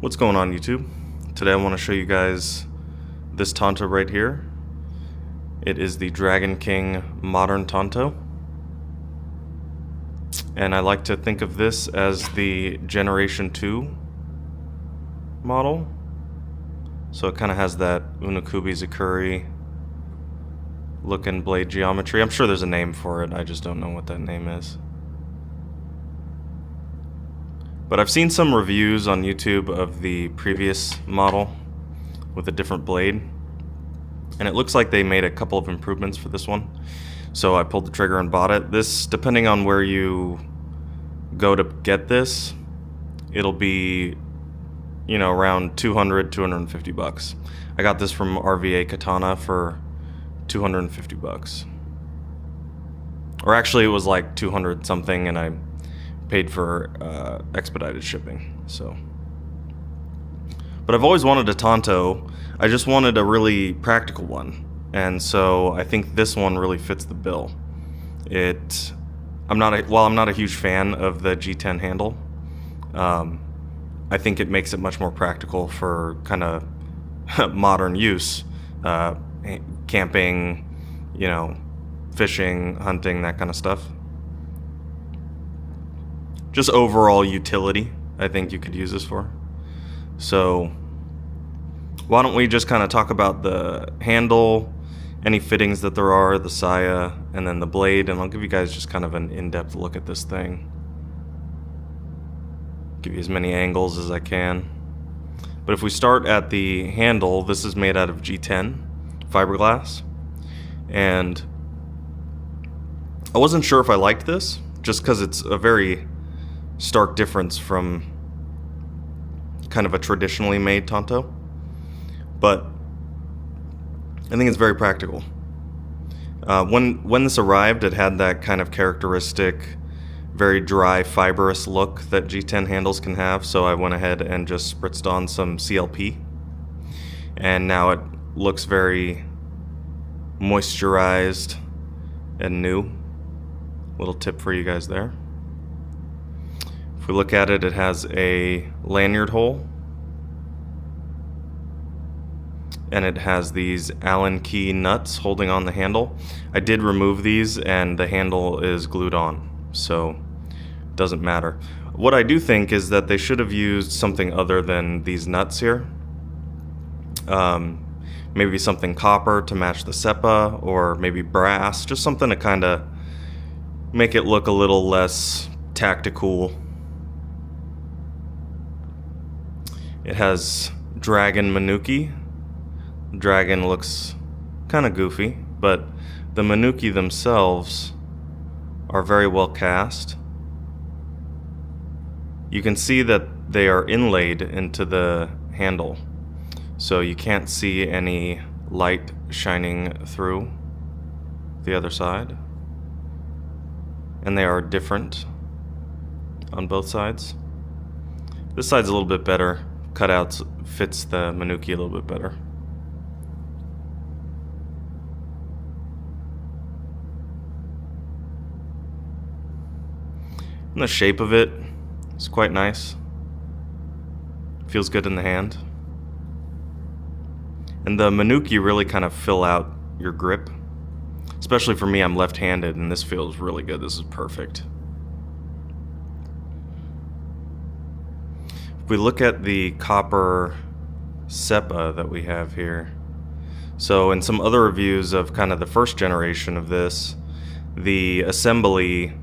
What's going on, YouTube? Today I want to show you guys this Tanto right here. It is the Dragon King Modern Tanto. And I like to think of this as the Generation 2 model. So it kind of has that Unakubi Zakuri looking blade geometry. I'm sure there's a name for it, I just don't know what that name is. But I've seen some reviews on YouTube of the previous model with a different blade, and it looks like they made a couple of improvements for this one. So I pulled the trigger and bought it. This, depending on where you go to get this, it'll be, you know, around 200, 250 bucks. I got this from RVA Katana for 250 bucks. Or actually it was like 200 something, and I paid for expedited shipping. So, but I've always wanted a Tanto. I just wanted a really practical one, and so I think this one really fits the bill. I'm not a huge fan of the G10 handle. I think it makes it much more practical for kind of modern use, camping, you know, fishing, hunting, that kind of stuff. Just overall utility, I think you could use this for. So why don't we just kind of talk about the handle, any fittings that there are, the saya, and then the blade, and I'll give you guys just kind of an in-depth look at this thing. Give you as many angles as I can. But if we start at the handle, this is made out of G10 fiberglass, and I wasn't sure if I liked this, just because it's a very stark difference from kind of a traditionally made Tanto, but I think it's very practical. When this arrived, it had that kind of characteristic, very dry, fibrous look that G10 handles can have, so I went ahead and just spritzed on some CLP, and now it looks very moisturized and new. Little tip for you guys there. If we look at it, it has a lanyard hole, and it has these Allen key nuts holding on the handle. I did remove these, and the handle is glued on, so it doesn't matter. What I do think is that they should have used something other than these nuts here. Maybe something copper to match the SEPA, or maybe brass, just something to kind of make it look a little less tactical. It has dragon manuki. Dragon looks kind of goofy, but the manuki themselves are very well cast. You can see that they are inlaid into the handle, so you can't see any light shining through the other side. And they are different on both sides. This side's a little bit better. Cutouts fits the manuki a little bit better. And the shape of it is quite nice. Feels good in the hand. And the manuki really kind of fill out your grip. Especially for me, I'm left-handed, and this feels really good. This is perfect. If we look at the copper SEPA that we have here, so in some other reviews of kind of the first generation of this, the assembly,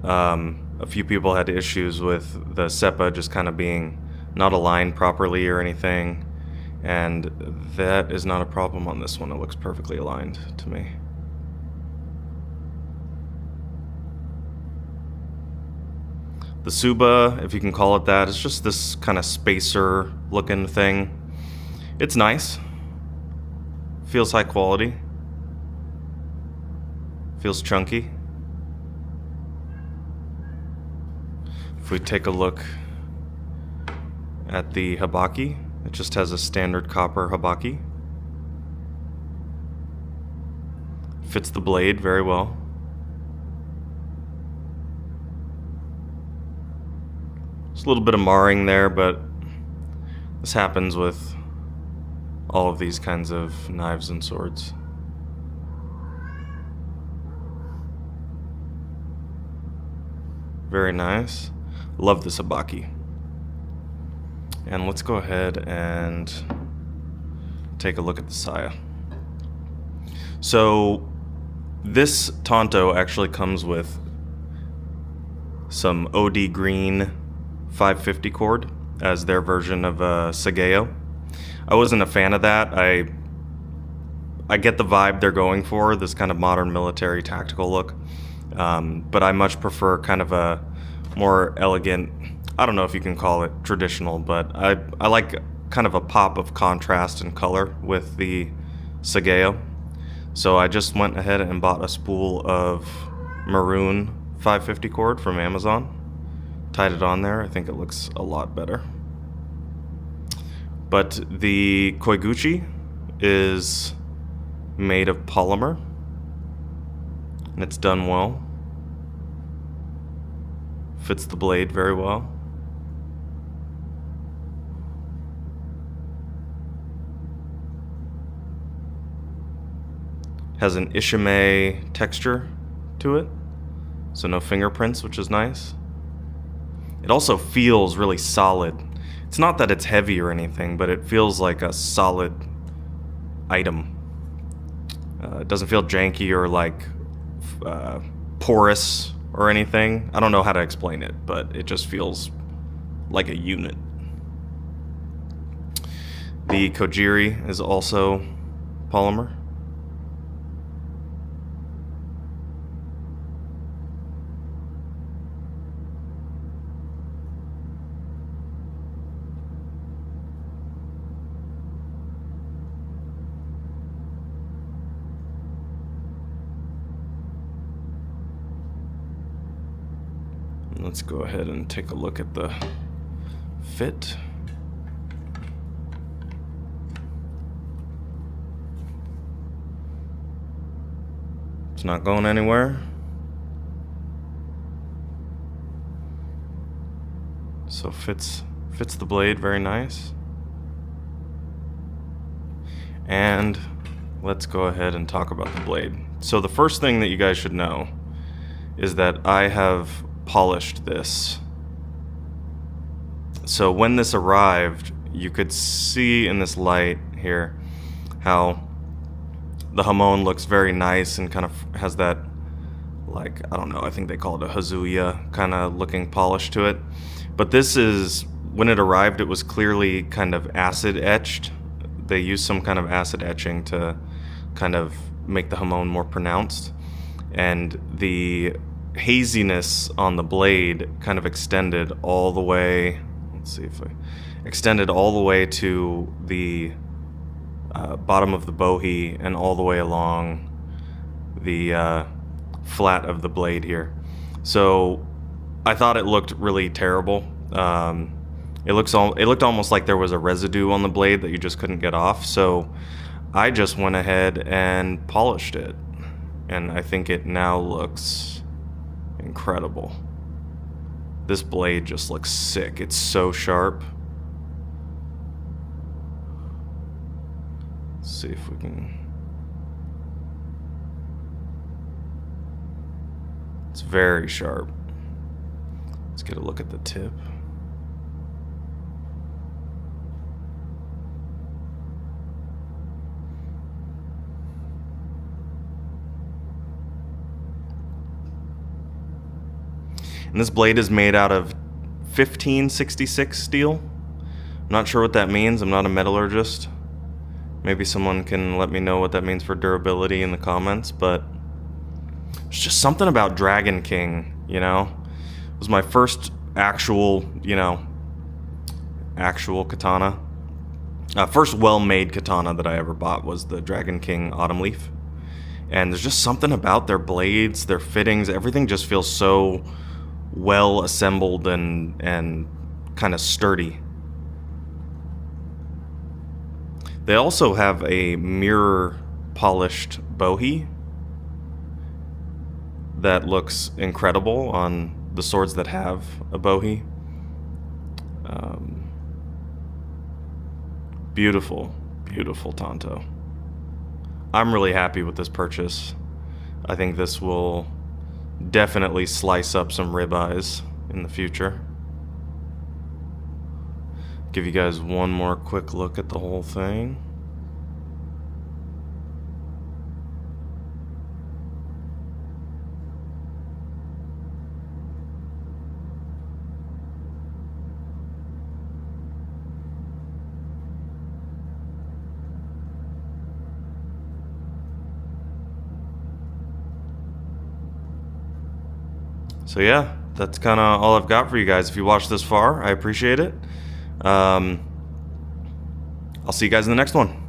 a few people had issues with the SEPA just kind of being not aligned properly or anything, and that is not a problem on this one. It looks perfectly aligned to me. The Suba, if you can call it that, is just this kind of spacer looking thing. It's nice. Feels high quality. Feels chunky. If we take a look at the habaki, it just has a standard copper habaki. Fits the blade very well. Just a little bit of marring there, but This happens with all of these kinds of knives and swords. Very nice. Love this abaki. And let's go ahead and take a look at the saya. So this Tanto actually comes with some OD Green 550 cord as their version of Sageo. I wasn't a fan of that. I get the vibe they're going for, this kind of modern military tactical look, but I much prefer kind of a more elegant, I don't know if you can call it traditional, but I like kind of a pop of contrast and color with the Sageo. So I just went ahead and bought a spool of maroon 550 cord from Amazon. Tied it on there. I think it looks a lot better. But the Koiguchi is made of polymer, and it's done well. Fits the blade very well. Has an ishime texture to it, so no fingerprints, which is nice. It also feels really solid. It's not that it's heavy or anything, but it feels like a solid item. It doesn't feel janky or like porous or anything. I don't know how to explain it, but it just feels like a unit. The Kojiri is also polymer. Let's go ahead and take a look at the fit. It's not going anywhere. So fits the blade very nice. And let's go ahead and talk about the blade. So the first thing that you guys should know is that I have polished this. So when this arrived, you could see in this light here how the hamon looks very nice and kind of has that, like, I don't know, I think they call it a hazuya kind of looking polish to it. But this is, when it arrived, it was clearly kind of acid etched. They used some kind of acid etching to kind of make the hamon more pronounced. And the haziness on the blade kind of extended all the way, extended all the way to the bottom of the bohi and all the way along the flat of the blade here. So I thought it looked really terrible. It looked almost like there was a residue on the blade that you just couldn't get off. So I just went ahead and polished it, and I think it now looks incredible. This blade just looks sick. It's so sharp. Let's see if we can. It's very sharp. Let's get a look at the tip. And this blade is made out of 1566 steel. I'm not sure what that means. I'm not a metallurgist. Maybe someone can let me know what that means for durability in the comments, but it's just something about Dragon King, you know? It was my first actual katana. First well-made katana that I ever bought was the Dragon King Autumn Leaf. And there's just something about their blades, their fittings, everything just feels so well assembled and kind of sturdy. They also have a mirror polished bohi that looks incredible on the swords that have a bohi. Beautiful, beautiful Tanto. I'm really happy with this purchase. I think this will definitely slice up some ribeyes in the future. Give you guys one more quick look at the whole thing. So yeah, that's kind of all I've got for you guys. If you watched this far, I appreciate it. I'll see you guys in the next one.